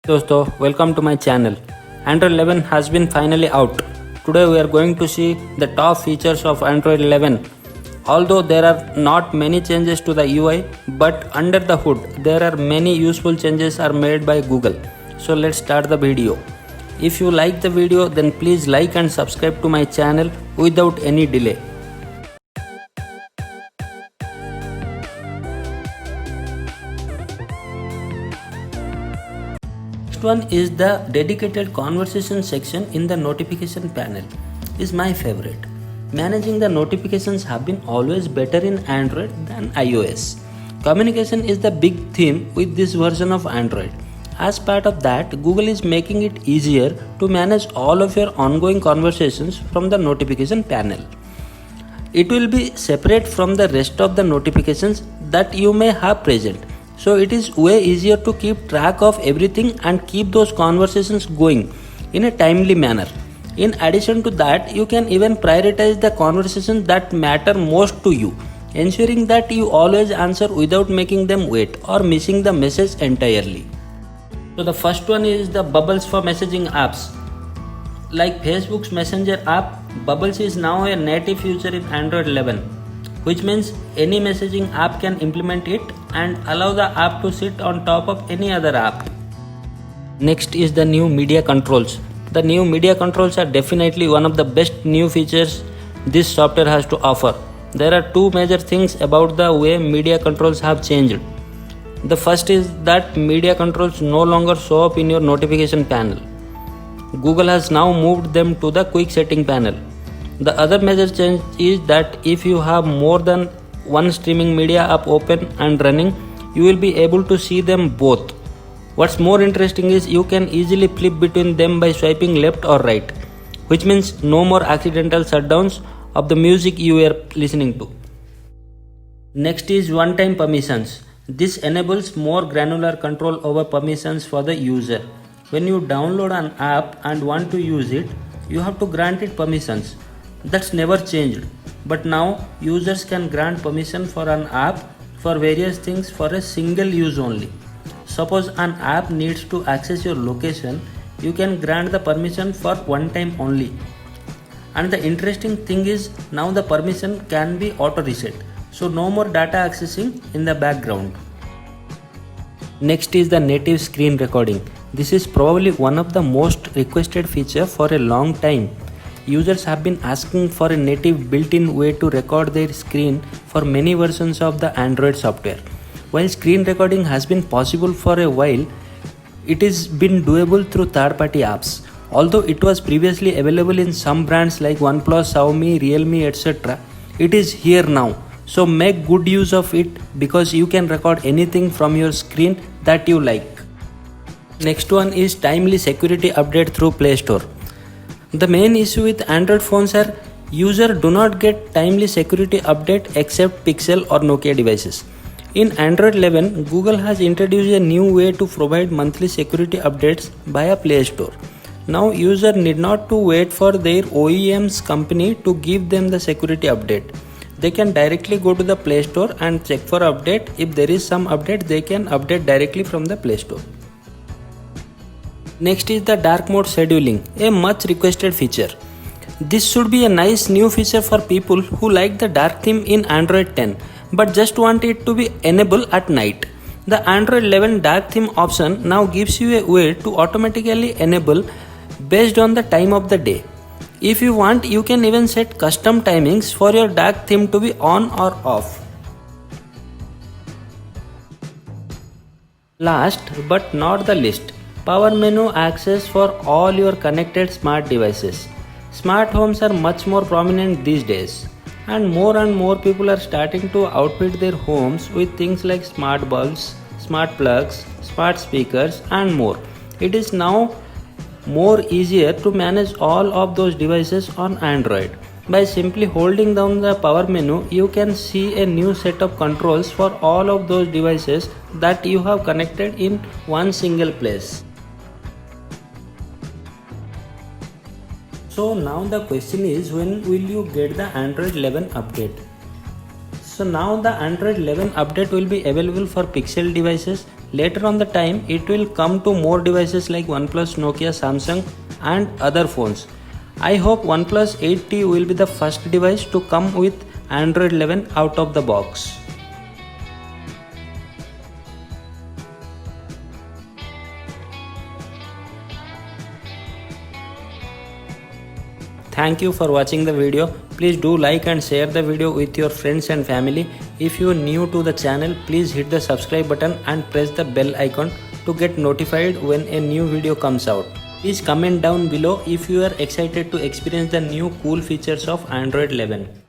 दोस्तों welcome to my channel. Android 11 has been finally out. Today we are going to see the top features of Android 11. Although there are not many changes to the UI, but under the hood there are many useful changes are made by Google. So let's start the video. If you like the video then please like and subscribe to my channel without any delay. Next one is the dedicated conversation section in the notification panel. Is my favorite. Managing the notifications have been always better in Android than iOS. Communication is the big theme with this version of Android. As part of that, Google is making it easier to manage all of your ongoing conversations from the notification panel. It will be separate from the rest of the notifications that you may have present. So it is way easier to keep track of everything and keep those conversations going in a timely manner. In addition to that, you can even prioritize the conversations that matter most to you, ensuring that you always answer without making them wait or missing the message entirely. So the first one is the Bubbles for messaging apps. Like Facebook's Messenger app, Bubbles is now a native feature in Android 11, which means any messaging app can implement it and allow the app to sit on top of any other app. Next is the new media controls. The new media controls are definitely one of the best new features this software has to offer. There are two major things about the way media controls have changed. The first is that media controls no longer show up in your notification panel. Google has now moved them to the quick setting panel. The other major change is that if you have more than one streaming media app open and running, you will be able to see them both. What's more interesting is you can easily flip between them by swiping left or right, which means no more accidental shutdowns of the music you are listening to. Next is one-time permissions. This enables more granular control over permissions for the user. When you download an app and want to use it, you have to grant it permissions. That's never changed, but now users can grant permission for an app for various things for a single use only. Suppose an app needs to access your location, you can grant the permission for one time only. And the interesting thing is now the permission can be auto reset, so no more data accessing in the background. Next is the native screen recording. This is probably one of the most requested feature for a long time. Users have been asking for a native built-in way to record their screen for many versions of the Android software. While screen recording has been possible for a while, it has been doable through third-party apps. Although it was previously available in some brands like OnePlus, Xiaomi, Realme, etc., it is here now. So make good use of it because you can record anything from your screen that you like. Next one is timely security update through Play Store. The main issue with Android phones are users do not get timely security update except Pixel or Nokia devices. In Android 11, Google has introduced a new way to provide monthly security updates via Play Store. Now users need not to wait for their OEM's company to give them the security update. They can directly go to the Play Store and check for update. If there is some update, they can update directly from the Play Store. Next is the dark mode scheduling, a much requested feature. This should be a nice new feature for people who like the dark theme in Android 10 but just want it to be enabled at night. The Android 11 dark theme option now gives you a way to automatically enable based on the time of the day. If you want, you can even set custom timings for your dark theme to be on or off. Last but not the least, power menu access for all your connected smart devices. Smart homes are much more prominent these days, and more people are starting to outfit their homes with things like smart bulbs, smart plugs, smart speakers and more. It is now more easier to manage all of those devices on Android. By simply holding down the power menu, you can see a new set of controls for all of those devices that you have connected in one single place. So now the question is, when will you get the Android 11 update? So now the Android 11 update will be available for Pixel devices Later on the time, it will come to more devices like OnePlus, Nokia, Samsung and other phones. I hope OnePlus 8T will be the first device to come with Android 11 out of the box. Thank you for watching the video. Please do like and share the video with your friends and family. If you are new to the channel, please hit the subscribe button and press the bell icon to get notified when a new video comes out. Please comment down below if you are excited to experience the new cool features of Android 11.